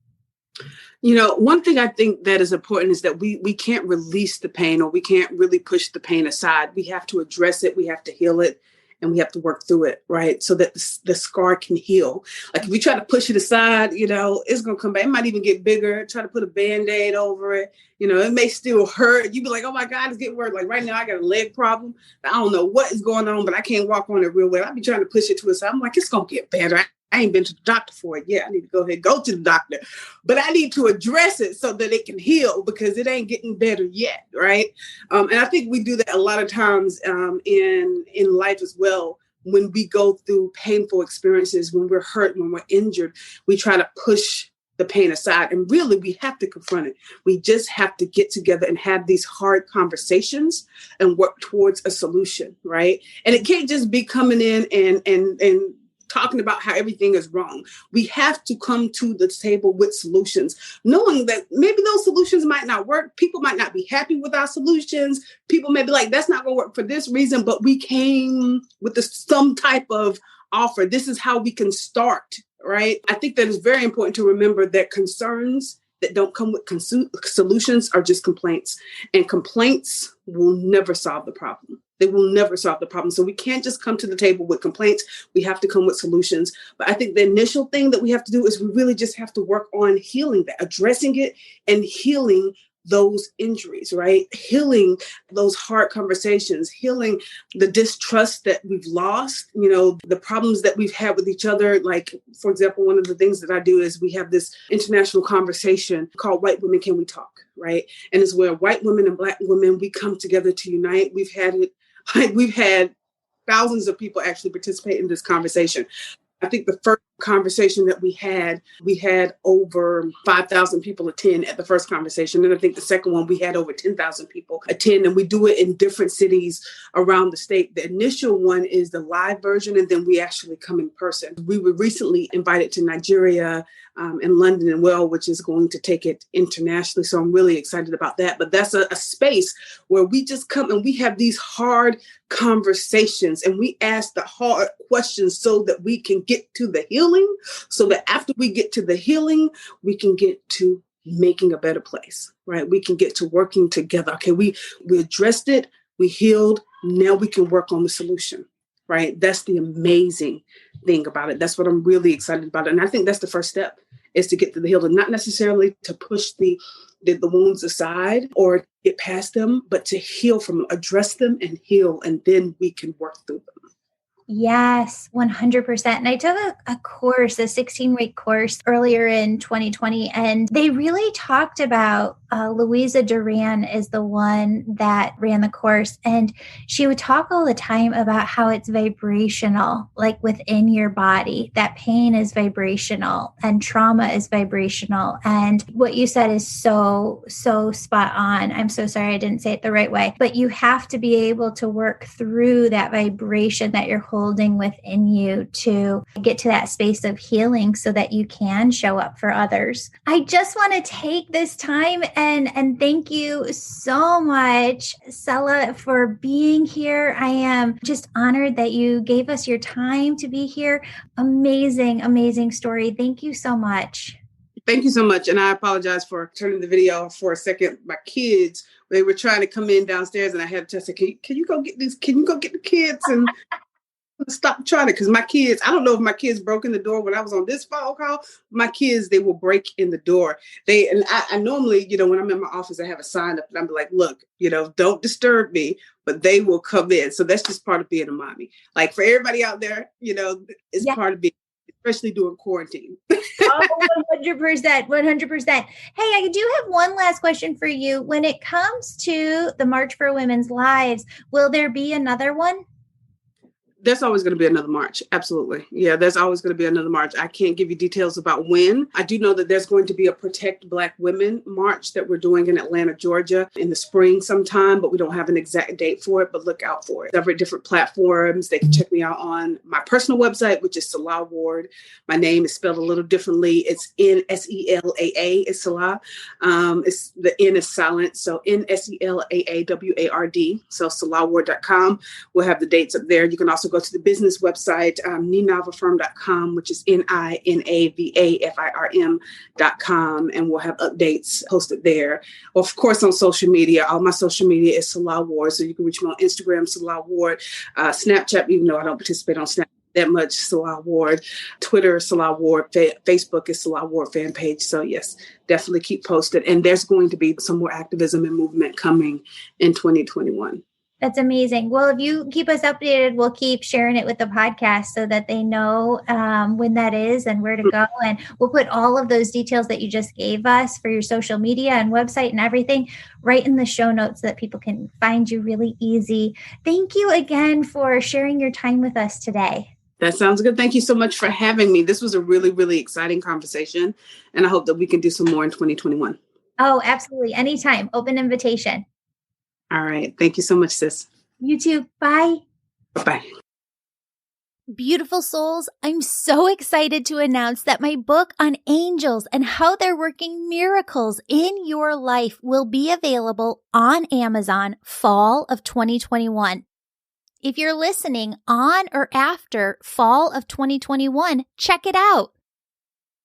One thing I think that is important is that we can't release the pain, or we can't really push the pain aside. We have to address it. We have to heal it, and we have to work through it, right? So that the scar can heal. Like if we try to push it aside, it's going to come back. It might even get bigger. Try to put a Band-Aid over it. It may still hurt. You'd be like, oh my God, it's getting worse. Like right now I got a leg problem. I don't know what is going on, but I can't walk on it real well. I'll be trying to push it to the side. I'm like, it's going to get better. I ain't been to the doctor for it yet. I need to go ahead and go to the doctor. But I need to address it so that it can heal, because it ain't getting better yet, right? And I think we do that a lot of times in life as well. When we go through painful experiences, when we're hurt, when we're injured, we try to push the pain aside. And really, we have to confront it. We just have to get together and have these hard conversations and work towards a solution, right? And it can't just be coming in and talking about how everything is wrong. We have to come to the table with solutions, knowing that maybe those solutions might not work. People might not be happy with our solutions. People may be like, that's not going to work for this reason, but we came with some type of offer. This is how we can start, right? I think that it's very important to remember that concerns that don't come with solutions are just complaints, and complaints will never solve the problem. They will never solve the problem. So we can't just come to the table with complaints. We have to come with solutions. But I think the initial thing that we have to do is we really just have to work on healing that, addressing it and healing those injuries, right? Healing those hard conversations, healing the distrust that we've lost, the problems that we've had with each other. Like, for example, one of the things that I do is we have this international conversation called White Women Can We Talk, right? And it's where white women and Black women, we come together to unite. We've had thousands of people actually participate in this conversation. I think the first conversation that we had over 5,000 people attend at the first conversation. And I think the second one, we had over 10,000 people attend, and we do it in different cities around the state. The initial one is the live version, and then we actually come in person. We were recently invited to Nigeria and London and which is going to take it internationally. So I'm really excited about that. But that's a space where we just come and we have these hard conversations, and we ask the hard questions so that we can get to the healing, so that after we get to the healing, we can get to making a better place, right? We can get to working together. Okay, we addressed it, we healed, now we can work on the solution, right? That's the amazing thing about it. That's what I'm really excited about. And I think that's the first step, is to get to the healing, not necessarily to push the wounds aside or get past them, but to heal from them, address them and heal, and then we can work through them. Yes, 100%. And I took a course, a 16-week course earlier in 2020, and they really talked about Louisa Duran is the one that ran the course. And she would talk all the time about how it's vibrational, like within your body, that pain is vibrational and trauma is vibrational. And what you said is so spot on. I'm so sorry I didn't say it the right way, but you have to be able to work through that vibration that you're holding within you to get to that space of healing so that you can show up for others. I just want to take this time and thank you so much, Sela, for being here. I am just honored that you gave us your time to be here. Amazing, amazing story. Thank you so much. Thank you so much. And I apologize for turning the video off for a second. My kids, they were trying to come in downstairs, and I had to say, can you go get these? Can you go get the kids? And stop trying to, because my kids, I don't know if my kids broke in the door when I was on this phone call. My kids, they will break in the door. I normally, when I'm in my office, I have a sign up and I'm like, look, don't disturb me, but they will come in. So that's just part of being a mommy. Like for everybody out there, it's part of being, especially during quarantine. Oh, 100%, 100%. Hey, I do have one last question for you. When it comes to the March for Women's Lives, will there be another one? There's always going to be another March. Absolutely. Yeah, there's always going to be another March. I can't give you details about when. I do know that there's going to be a Protect Black Women March that we're doing in Atlanta, Georgia in the spring sometime, but we don't have an exact date for it, but look out for it. Several different platforms. They can check me out on my personal website, which is Salah Ward. My name is spelled a little differently. It's Nselaa. It's Salah. It's the N is silent. So Nselaaaward. So salahward.com. We'll have the dates up there. You can also go to the business website, ninavafirm.com, which is NINAVAFIRM.com, and we'll have updates posted there. Of course, on social media, all my social media is Salah Ward, so you can reach me on Instagram, Salah Ward, Snapchat, even though I don't participate on Snapchat that much, Salah Ward, Twitter, Salah Ward, Facebook is Salah Ward fan page. So yes, definitely keep posted. And there's going to be some more activism and movement coming in 2021. That's amazing. Well, if you keep us updated, we'll keep sharing it with the podcast so that they know when that is and where to go. And we'll put all of those details that you just gave us for your social media and website and everything right in the show notes so that people can find you really easy. Thank you again for sharing your time with us today. That sounds good. Thank you so much for having me. This was a really, really exciting conversation, and I hope that we can do some more in 2021. Oh, absolutely. Anytime. Open invitation. All right. Thank you so much, sis. You too. Bye. Bye-bye. Beautiful souls, I'm so excited to announce that my book on angels and how they're working miracles in your life will be available on Amazon fall of 2021. If you're listening on or after fall of 2021, check it out.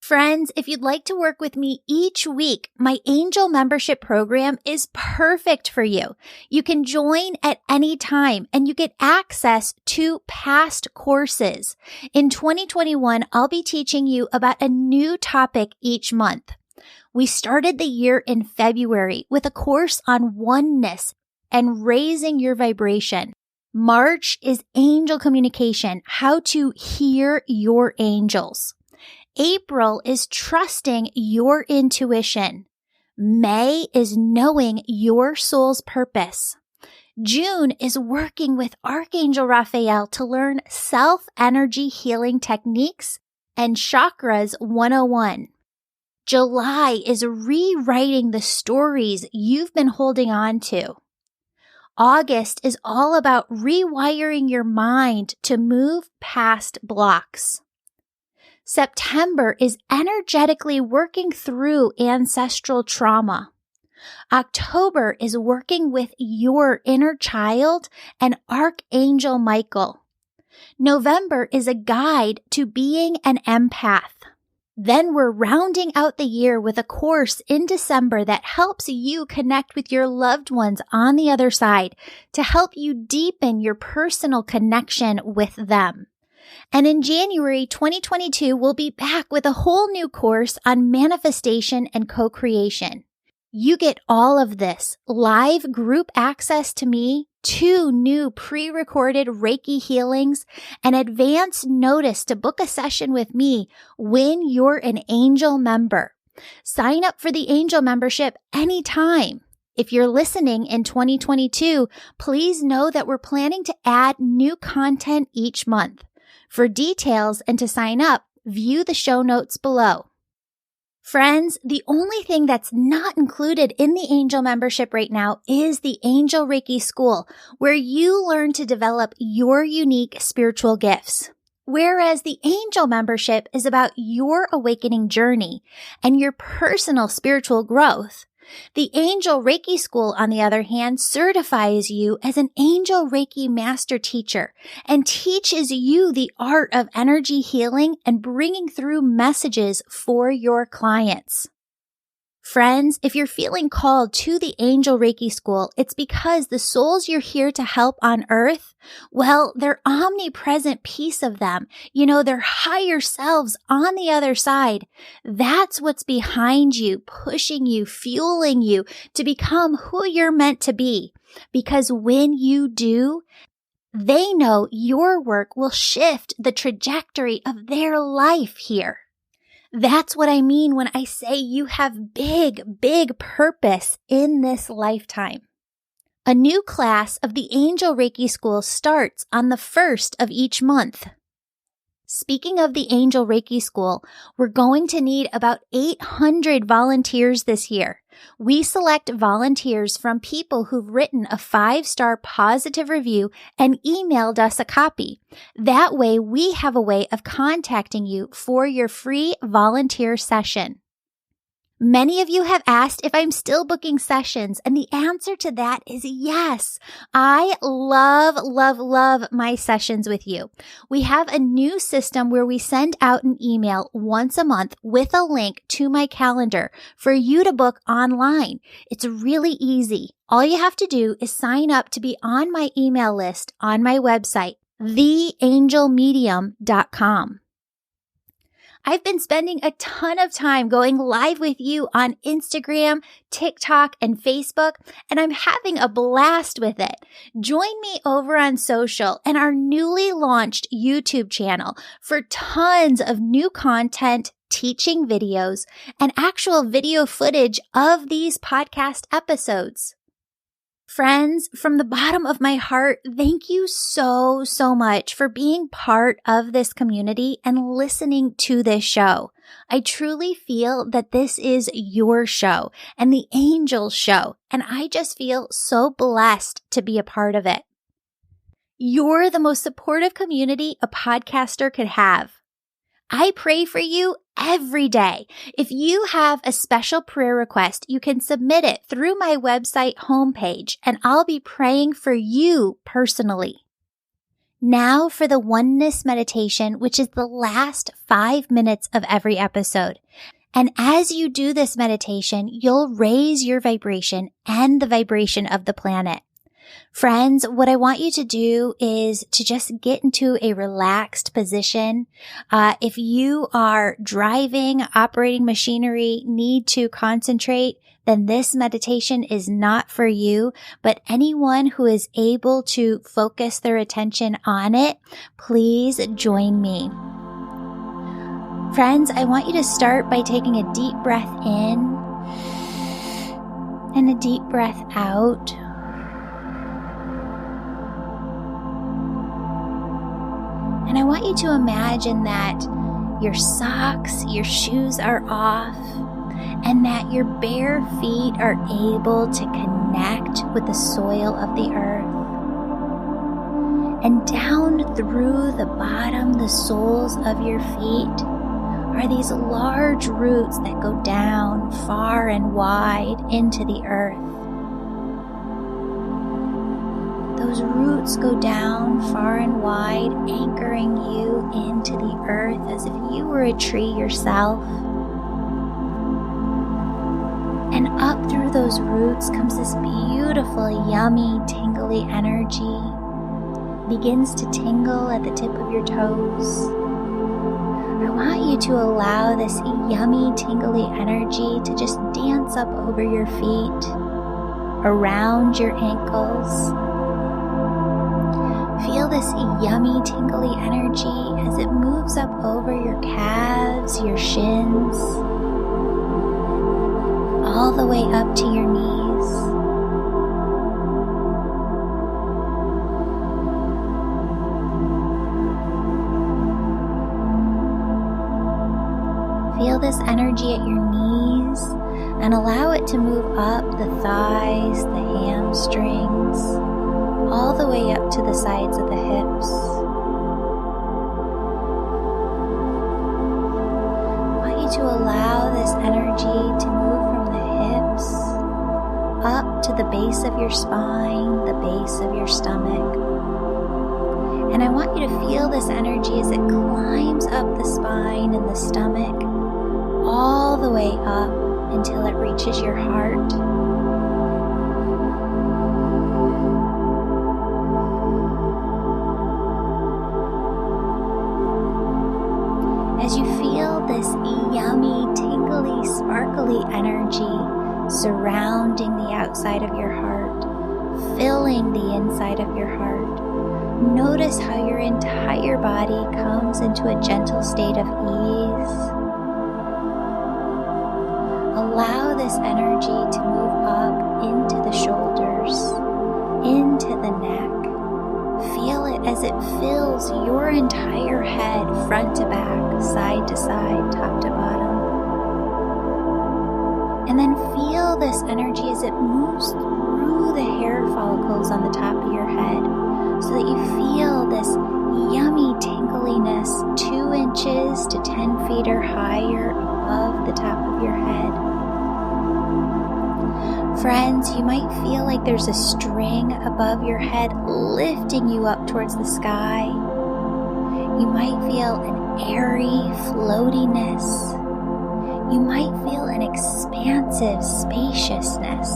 Friends, if you'd like to work with me each week, my Angel membership program is perfect for you. You can join at any time and you get access to past courses. In 2021, I'll be teaching you about a new topic each month. We started the year in February with a course on oneness and raising your vibration. March is angel communication, how to hear your angels. April is trusting your intuition. May is knowing your soul's purpose. June is working with Archangel Raphael to learn self-energy healing techniques and Chakras 101. July is rewriting the stories you've been holding on to. August is all about rewiring your mind to move past blocks. September is energetically working through ancestral trauma. October is working with your inner child and Archangel Michael. November is a guide to being an empath. Then we're rounding out the year with a course in December that helps you connect with your loved ones on the other side to help you deepen your personal connection with them. And in January 2022, we'll be back with a whole new course on manifestation and co-creation. You get all of this live group access to me, 2 new pre-recorded Reiki healings, and advance notice to book a session with me when you're an Angel member. Sign up for the Angel membership anytime. If you're listening in 2022, please know that we're planning to add new content each month. For details and to sign up, view the show notes below. Friends, the only thing that's not included in the Angel membership right now is the Angel Reiki School, where you learn to develop your unique spiritual gifts. Whereas the Angel membership is about your awakening journey and your personal spiritual growth. The Angel Reiki School, on the other hand, certifies you as an Angel Reiki Master Teacher and teaches you the art of energy healing and bringing through messages for your clients. Friends, if you're feeling called to the Angel Reiki School, it's because the souls you're here to help on earth, well, their omnipresent piece of them, their higher selves on the other side, that's what's behind you, pushing you, fueling you to become who you're meant to be. Because when you do, they know your work will shift the trajectory of their life here. That's what I mean when I say you have big, big purpose in this lifetime. A new class of the Angel Reiki School starts on the 1st of each month. Speaking of the Angel Reiki School, we're going to need about 800 volunteers this year. We select volunteers from people who've written a 5-star positive review and emailed us a copy. That way, we have a way of contacting you for your free volunteer session. Many of you have asked if I'm still booking sessions, and the answer to that is yes. I love my sessions with you. We have a new system where we send out an email once a month with a link to my calendar for you to book online. It's really easy. All you have to do is sign up to be on my email list on my website, theangelmedium.com. I've been spending a ton of time going live with you on Instagram, TikTok, and Facebook, and I'm having a blast with it. Join me over on social and our newly launched YouTube channel for tons of new content, teaching videos, and actual video footage of these podcast episodes. Friends, from the bottom of my heart, thank you so much for being part of this community and listening to this show. I truly feel that this is your show and the Angels show, and I just feel so blessed to be a part of it. You're the most supportive community a podcaster could have. I pray for you every day. If you have a special prayer request, you can submit it through my website homepage, and I'll be praying for you personally. Now for the oneness meditation, which is the last 5 minutes of every episode. And as you do this meditation, you'll raise your vibration and the vibration of the planet. Friends, what I want you to do is to just get into a relaxed position. If you are driving, operating machinery, need to concentrate, then this meditation is not for you. But anyone who is able to focus their attention on it, please join me. Friends, I want you to start by taking a deep breath in and a deep breath out. And I want you to imagine that your socks, your shoes are off, and that your bare feet are able to connect with the soil of the earth. And down through the bottom, the soles of your feet, are these large roots that go down far and wide into the earth. Those roots go down far and wide, anchoring you into the earth as if you were a tree yourself. And up through those roots comes this beautiful, yummy, tingly energy. Begins to tingle at the tip of your toes. I want you to allow this yummy, tingly energy to just dance up over your feet, around your ankles. Feel this yummy, tingly energy as it moves up over your calves, your shins, all the way up to your knees. Feel this energy at your knees and allow it to move up the thighs, the hamstrings, all the way up to the sides of the hips. I want you to allow this energy to move from the hips up to the base of your spine, the base of your stomach. And I want you to feel this energy as it climbs up the spine and the stomach, all the way up until it reaches your heart. As you feel this yummy, tingly, sparkly energy surrounding the outside of your heart, filling the inside of your heart, notice how your entire body comes into a gentle state of ease. Allow this energy to move up into the shoulders, the neck. Feel it as it fills your entire head, front to back, side to side, top to bottom. And then feel this energy as it moves through the hair follicles on the top of your head, so that you feel this yummy tingliness 2 inches to 10 feet or higher above the top of your head. Friends, you might feel like there's a string above your head lifting you up towards the sky. You might feel an airy floatiness. You might feel an expansive spaciousness.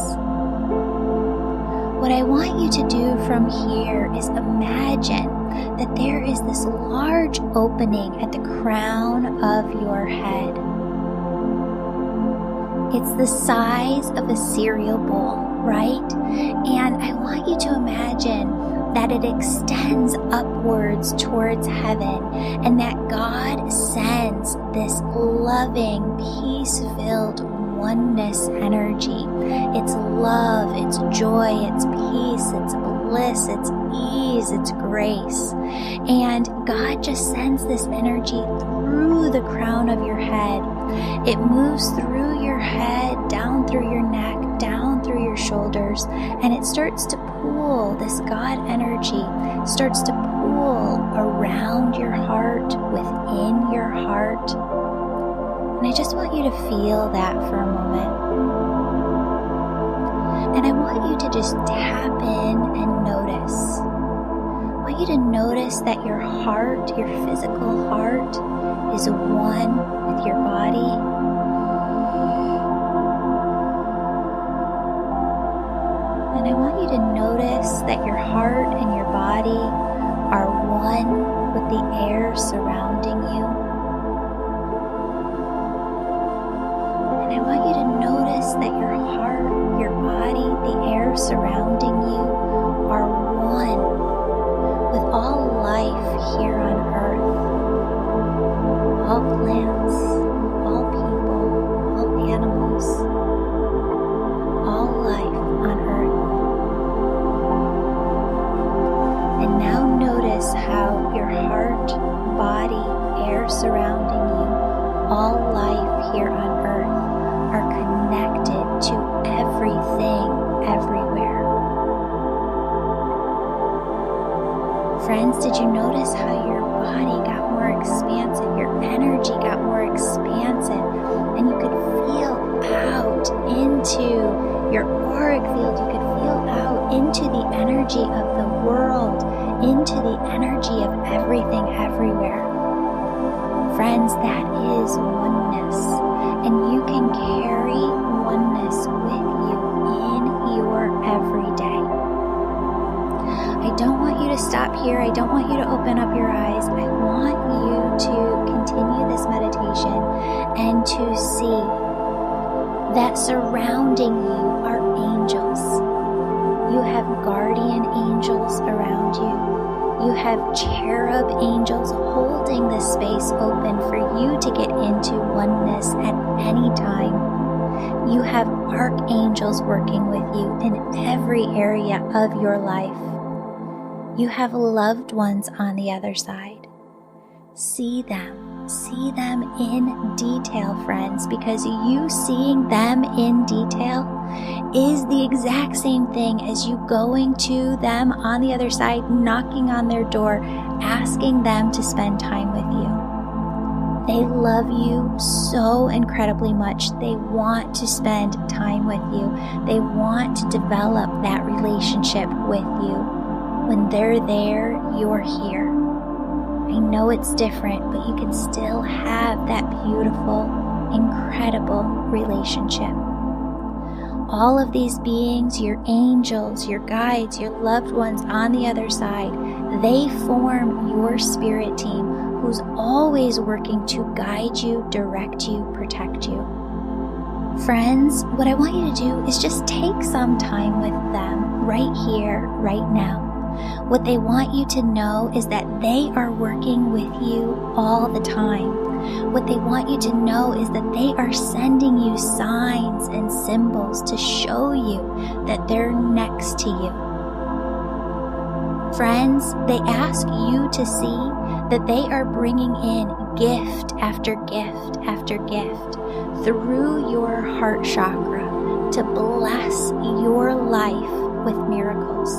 What I want you to do from here is imagine that there is this large opening at the crown of your head. It's the size of a cereal bowl, right? And I want you to imagine that it extends upwards towards heaven, and that God sends this loving, peace-filled oneness energy. It's love, it's joy, it's peace, it's bliss, it's ease, it's grace. And God just sends this energy through the crown of your head. It moves through your head, down through your neck, down through your shoulders, and it starts to pool. This God energy starts to pool around your heart, within your heart. And I just want you to feel that for a moment. And I want you to just tap in and notice. I want you to notice that your heart, your physical heart, is one with your body. And I want you to notice that your heart and your body are one with the air surrounding you. And I want you to notice that your heart, your body, the air surrounding you are one with all life here on earth. All plants, all people, all animals, all life on earth. And now notice how your heart, body, air surrounding you, all life here on earth are connected to everything, everywhere. Friends, did you notice how your body got more expansive, your energy got more expansive, and you could feel out into your auric field, you could feel out into the energy of the world, into the energy of everything, everywhere. Friends, that is oneness, and you can carry oneness with you in your everyday. I don't want you to stop here. I don't want you to open up your eyes. I want you to continue this meditation and to see that surrounding you are angels. You have guardian angels around you. You have cherub angels holding this space open for you to get into oneness at any time. You have archangels working with you in every area of your life. You have loved ones on the other side. See them in detail, friends, because you seeing them in detail is the exact same thing as you going to them on the other side, knocking on their door, asking them to spend time with you. They love you so incredibly much. They want to spend time with you. They want to develop that relationship with you. When they're there, you're here. I know it's different, but you can still have that beautiful, incredible relationship. All of these beings, your angels, your guides, your loved ones on the other side, they form your spirit team who's always working to guide you, direct you, protect you. Friends, what I want you to do is just take some time with them right here, right now. What they want you to know is that they are working with you all the time. What they want you to know is that they are sending you signs and symbols to show you that they're next to you. Friends, they ask you to see that they are bringing in gift after gift after gift through your heart chakra to bless your life with miracles.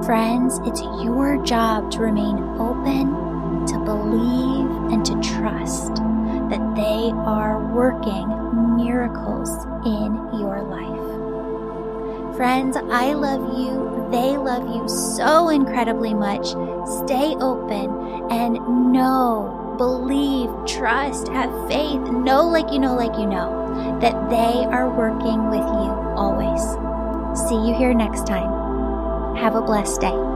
Friends, it's your job to remain open, to believe, and to trust that they are working miracles in your life. Friends, I love you. They love you so incredibly much. Stay open and know, believe, trust, have faith, know like you know that they are working with you always. See you here next time. Have a blessed day.